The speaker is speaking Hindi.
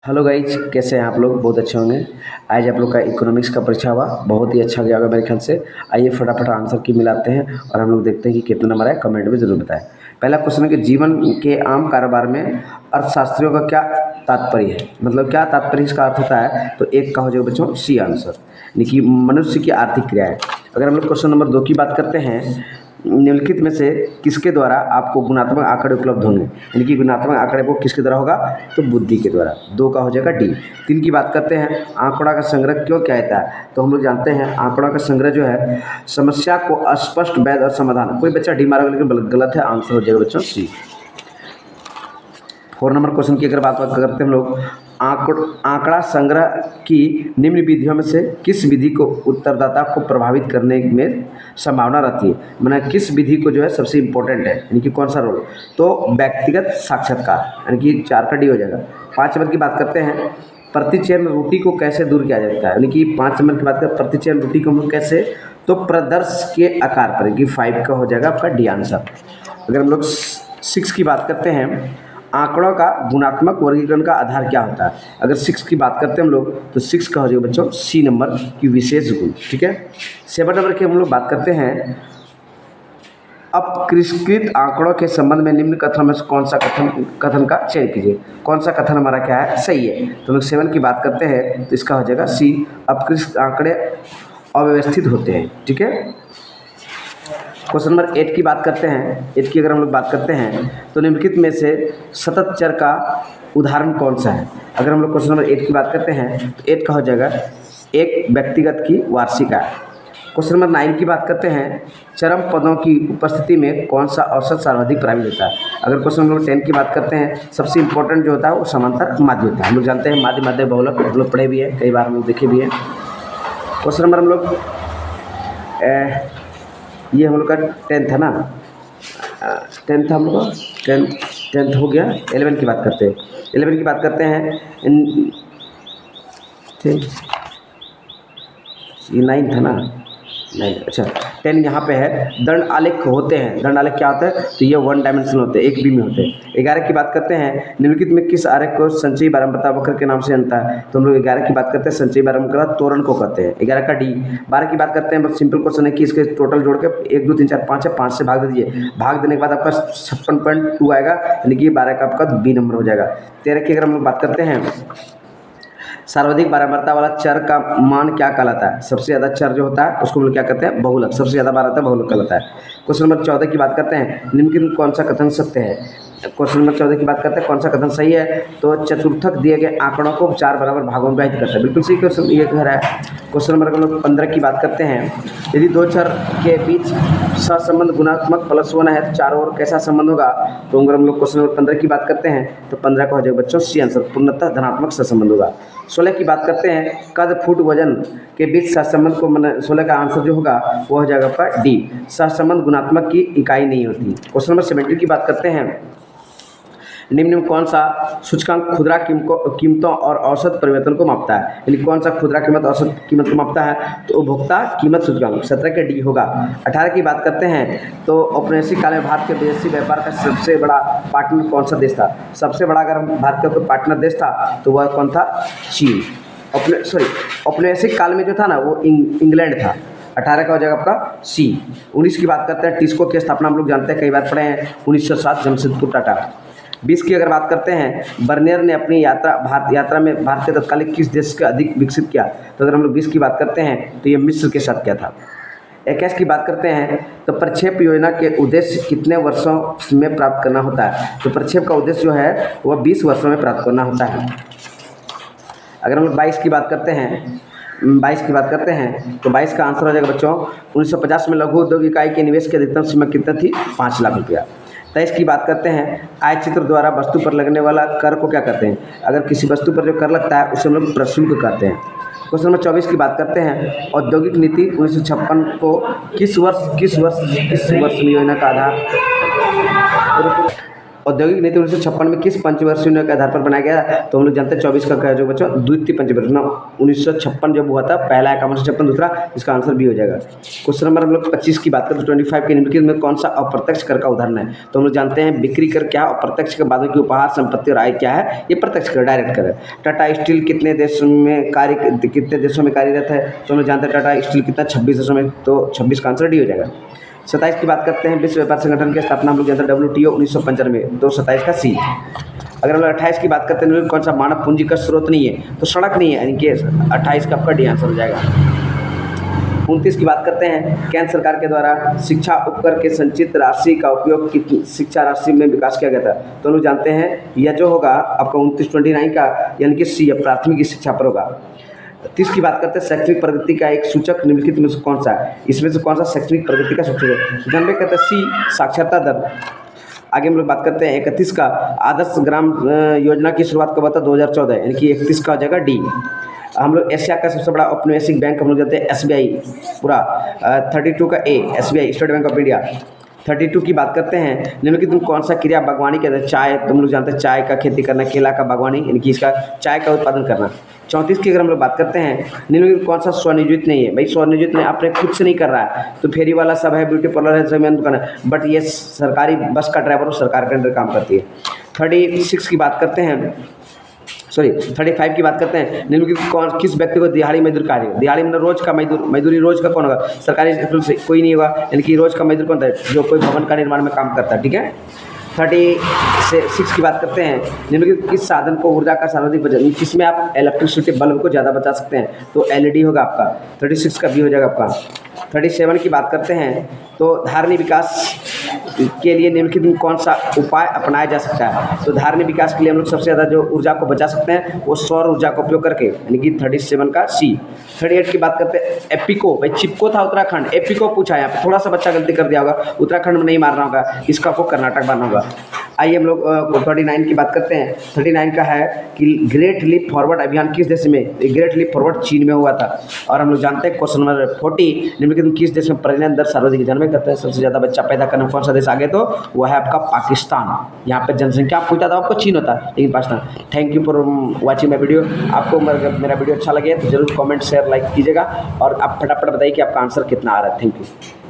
हेलो गाइज, कैसे हैं आप लोग? बहुत अच्छे होंगे। आज आप लोग का इकोनॉमिक्स का परीक्षा हुआ, बहुत ही अच्छा गया होगा मेरे ख्याल से। आइए फटाफट आंसर की मिलाते हैं और हम लोग देखते हैं कि कितना नंबर है। कमेंट में ज़रूर बताएं। पहला क्वेश्चन है कि जीवन के आम कारोबार में अर्थशास्त्रियों का क्या तात्पर्य है, मतलब क्या तात्पर्य इसका अर्थ होता है। तो एक का हो जाएगा बच्चों सी आंसर, यानी कि मनुष्य की आर्थिक क्रियाएं। अगर हम लोग क्वेश्चन नंबर 2 की बात करते हैं, निम्नलिखित में से किसके द्वारा आपको गुणात्मक आंकड़े उपलब्ध होंगे, यानी कि गुणात्मक आंकड़े वो किसके द्वारा होगा, तो बुद्धि के द्वारा। 2 का हो जाएगा डी। 3 की बात करते हैं, आंकड़ा का संग्रह क्यों कहता है। तो हम लोग जानते हैं आंकड़ा का संग्रह जो है समस्या को स्पष्ट, वैध और समाधान। कोई बच्चा डी मारेगा लेकिन गलत है, आंसर हो जाएगा बच्चों सी। 4 नंबर क्वेश्चन की अगर बात करते हैं हम लोग, आंकड़ा संग्रह की निम्न विधियों में से किस विधि को उत्तरदाता को प्रभावित करने में संभावना रहती है, माने किस विधि को जो है सबसे इंपॉर्टेंट है, यानी कि कौन सा रोल। तो व्यक्तिगत साक्षात्कार, यानी कि 4 का डी हो जाएगा। 5 नंबर की बात करते हैं, प्रतिचयन त्रुटि को कैसे दूर किया जाता है, यानी कि 5 नंबर की बात करें प्रतिचयन त्रुटि को हम लोग कैसे, तो प्रदर्श के आकार पर, कि 5 का हो जाएगा आपका डी आंसर। अगर हम लोग 6 की बात करते हैं, आंकड़ों का गुणात्मक वर्गीकरण का आधार क्या होता है। अगर 6 की बात करते हैं हम लोग, तो 6 का हो जाएगा बच्चों सी नंबर की विशेष गुण। ठीक है। 7 नंबर की हम लोग बात करते हैं, अपकृष्कृत आंकड़ों के संबंध में निम्न कथन में से कौन सा कथन का चयन कीजिए। कौन सा कथन हमारा क्या है, सही है। तो हम लोग 7 की बात करते हैं, तो इसका हो जाएगा सी, अपकृष्ट आंकड़े अव्यवस्थित होते हैं। ठीक है। क्वेश्चन नंबर 8 की बात करते हैं, 8 की अगर हम लोग बात करते हैं, तो निम्नलिखित में से सतत चर का उदाहरण कौन सा है। अगर हम लोग क्वेश्चन नंबर 8 की बात करते हैं, तो 8 का हो जाएगा एक व्यक्तिगत की वार्षिक आय। क्वेश्चन नंबर 9 की बात करते हैं, चरम पदों की उपस्थिति में कौन सा औसत सर्वाधिक प्रभावी होता है। अगर क्वेश्चन नंबर 10 की बात करते हैं, सबसे इंपॉर्टेंट जो होता है वो समांतर माध्य होता है। हम लोग जानते हैं माध्य माध्य बहुलक, हम लोग पढ़े भी है, कई बार हम लोग देखे भी हैं। क्वेश्चन नंबर हम लोग ये हम लोग का 10th है ना, 10th हम लोग का 10th हो गया। 11 की बात करते हैं, 11 की बात करते हैं, ठीक ये 9 था ना, 9 अच्छा 10 यहाँ पे है। दंड आलेख होते हैं, दंड आलेख क्या होता है, तो ये 1 डायमेंशनल होते हैं, एक बी में होते हैं। 11 की बात करते हैं, निम्नलिखित में किस आरेख को संचयी बारंबारता वक्र के नाम से जानता है। तो हम लोग 11 की बात करते हैं, संचयी बारंबारता त्वरण को कहते हैं, 11 का डी। 12 की बात करते हैं, बस सिंपल क्वेश्चन है कि इसके टोटल जोड़ के 1 2 3 4 5 है, 5 से भाग दीजिए, भाग देने के बाद आपका 56.2 आएगा, यानी कि 12 का आपका बी नंबर हो जाएगा। 13 की अगर हम लोग बात करते हैं, सर्वाधिक बारंबारता वाला चर का मान क्या कहलाता है। सबसे ज़्यादा चर जो होता है उसको हम लोग क्या कहते हैं, बहुलक। सबसे ज़्यादा बार आता है बहुलक कहलाता है। क्वेश्चन नंबर 14 की बात करते हैं, निम्नलिखित कौन सा कथन सत्य है। क्वेश्चन नंबर 14 की बात करते हैं, कौन सा कथन सही है। तो चतुर्थक दिए गए आंकड़ों को 4 बराबर भागों में विभाजित करता है, बिल्कुल सही क्वेश्चन ये कह रहा है। क्वेश्चन नंबर हम लोग 15 की बात करते हैं, यदि 2 चर के बीच सहसंबंध गुणात्मक +1 है तो चारों ओर कैसा संबंध होगा। तो अगर हम लोग क्वेश्चन नंबर 15 की बात करते हैं, तो 15 का हो जाएगा बच्चों सी आंसर, पूर्णतः धनात्मक सहसंबंध होगा। 16 की बात करते हैं, कद फुट वजन के बीच सहसंबंध को, मैंने 16 का आंसर जो होगा वो हो जाएगा आपका डी, सहसंबंध गुणात्मक की इकाई नहीं होती। क्वेश्चन नंबर 17 की बात करते हैं, निम्न में कौन सा सूचकांक खुदरा कीमतों और औसत परिवर्तन को मापता है, यानी कौन सा खुदरा कीमत औसत कीमत को मापता है। तो उपभोक्ता कीमत सूचकांक 17 के डी होगा। 18 की बात करते हैं, तो औपनिवेशिक काल में भारत के विदेशी व्यापार का सबसे बड़ा पार्टनर कौन सा देश था। सबसे बड़ा अगर भारत का कोई पार्टनर देश था तो वह कौन था, चीन। औपनिवेशिक काल में जो था ना वो इंग्लैंड था। 18 का हो जाएगा आपका सी। 19 की बात करते हैं, टिस्को की स्थापना हम लोग जानते हैं, कई बार पढ़े हैं, 1907 जमशेदपुर टाटा। 20 की अगर बात करते हैं, बर्नियर ने अपनी भारत यात्रा में भारत के तत्कालीन किस देश का अधिक विकसित किया। तो अगर हम लोग 20 की बात करते हैं तो ये मिस्र के साथ किया था। 21 की बात करते हैं, तो प्रक्षेप योजना के उद्देश्य कितने वर्षों में प्राप्त करना होता है। तो प्रक्षेप का उद्देश्य जो है वह 20 वर्षों में प्राप्त करना होता है। अगर हम लोग 22 की बात करते हैं, 22 की बात करते हैं, तो 22 का आंसर हो जाएगा बच्चों 1950 में लघु उद्योग इकाई के निवेश की अधिकतम सीमा कितना थी, 5 लाख रुपया। 23 की बात करते हैं, आय चित्र द्वारा वस्तु पर लगने वाला कर को क्या कहते हैं। अगर किसी वस्तु पर जो कर लगता है उसे हम लोग प्रशुल्क कहते हैं। क्वेश्चन नंबर 24 की बात करते हैं, औद्योगिक नीति 1956 को किस वर्ष में योजना का आधार। औद्योगिक नीति 1956 में किस पंचवर्षीय योजना के आधार पर बनाया गया? तो हम लोग जानते हैं 24 का जो बच्चों द्वितीय पंचवर्षीय 1956 जब हुआ था, पहला है 1956, दूसरा इसका आंसर बी हो जाएगा। क्वेश्चन नंबर हम लोग 25 की बात करें तो 25 के निम्नलिखित में कौन सा अप्रत्यक्ष कर का उदाहरण है? तो हम लोग जानते हैं बिक्री कर क्या, अप्रत्यक्ष कर बाद की उपहार, संपत्ति और आय क्या है? ये प्रत्यक्ष कर, डायरेक्ट कर है। टाटा स्टील कितने देशों में कार्यरत है? तो हम लोग जानते हैं टाटा स्टील कितना 26 देशों में, तो 26 का आंसर डी हो जाएगा। 27 की बात करते हैं, विश्व व्यापार संगठन की स्थापना हम लोग जानते हैं WTO 1995, तो 27 का सी। अगर हम लोग 28 की बात करते हैं, कौन सा मानव पूंजी का स्रोत नहीं है? तो सड़क नहीं है, यानी कि 28 का आपका डी आंसर हो जाएगा। 29 की बात करते हैं, केंद्र सरकार के द्वारा शिक्षा उपकर के संचित राशि का उपयोग कितनी शिक्षा राशि में विकास किया गया था? तो हम लोग जानते हैं यह जो होगा आपका 29 का, यानी कि सी प्राथमिक शिक्षा पर होगा। 30 की बात करते हैं, शैक्षणिक प्रगति का एक सूचक निम्नलिखित में से कौन सा है? इसमें से कौन सा शैक्षणिक प्रगति का सूचक है? जानवे कहते हैं सी साक्षरता दर। आगे हम लोग बात करते हैं 31 का, आदर्श ग्राम योजना की शुरुआत कब हुआ था? 2014, यानी कि 31 का हो जाएगा डी। हम लोग एशिया का सबसे बड़ा औपनिवेशिक बैंक हम लोग जानते हैं SBI पूरा। 32 का ए SBI state bank of India. 32 की बात करते हैं, निम्नलिखित में कौन सा क्रिया बागवानी कहते हैं? चाय, तुम लोग जानते हैं चाय का खेती करना, केला का बागवानी, यानी कि इसका चाय का उत्पादन करना। 34 की अगर हम लोग बात करते हैं, निम्नलिखित कौन सा स्वनियोजित नहीं है? भाई स्वनियोजित नहीं, अपने खुद से नहीं कर रहा है, तो फेरी वाला सब है, ब्यूटी पार्लर है, सब दुकान है, बट ये सरकारी बस का ड्राइवर और सरकार के अंडर काम करती है। 36 की बात करते हैं, 35 की बात करते हैं, निम्नलिखित किस व्यक्ति को दिहाड़ी मजदूर कार्य? दिहाड़ी मतलब रोज का मजदूरी रोज का कौन होगा? सरकारी स्कूल से कोई नहीं होगा, यानी कि रोज का मजदूर कौन है? जो कोई भवन का निर्माण में काम करता है, ठीक है। 36 की बात करते हैं, निम्नलिखित किस साधन को ऊर्जा का सर्वाधिक बचत, किसमें आप इलेक्ट्रिसिटी बल्ब को ज़्यादा बचा सकते हैं? तो LED होगा आपका। 36 का बी हो जाएगा आपका। 37 की बात करते हैं, तो धारणीय विकास के लिए निम्नलिखित में कौन सा उपाय अपनाया जा सकता है? तो धारणीय विकास के लिए हम लोग सबसे ज़्यादा जो ऊर्जा को बचा सकते हैं वो सौर ऊर्जा का उपयोग करके, यानी कि 37 का सी। 38 की बात करते हैं, एपिको, भाई चिपको था उत्तराखंड, एपिको पूछा है, यहाँ पे थोड़ा सा बच्चा गलती कर दिया होगा, उत्तराखंड में नहीं मारना होगा, इसका आपको कर्नाटक मारना होगा। आइए हम लोग 39 की बात करते हैं। 39 का है कि ग्रेट लीप फॉरवर्ड अभियान किस देश में? ग्रेट लीप फॉरवर्ड चीन में हुआ था। और हम लोग जानते हैं क्वेश्चन नंबर 40, निम्नलिखित किस देश में प्रजनन दर सर्वाधिक? जानवे करते हैं सबसे ज़्यादा बच्चा पैदा करने में कौन सा देश आगे? तो वो है आपका पाकिस्तान। यहाँ पे जनसंख्या पूछता था आपको चीन होता, लेकिन Pakistan. Thank you for watching my video. आपको मेरा वीडियो अच्छा लगे तो जरूर कमेंट शेयर लाइक कीजिएगा, और आप फटाफट बताइए कि आपका आंसर कितना आ रहा है। Thank you.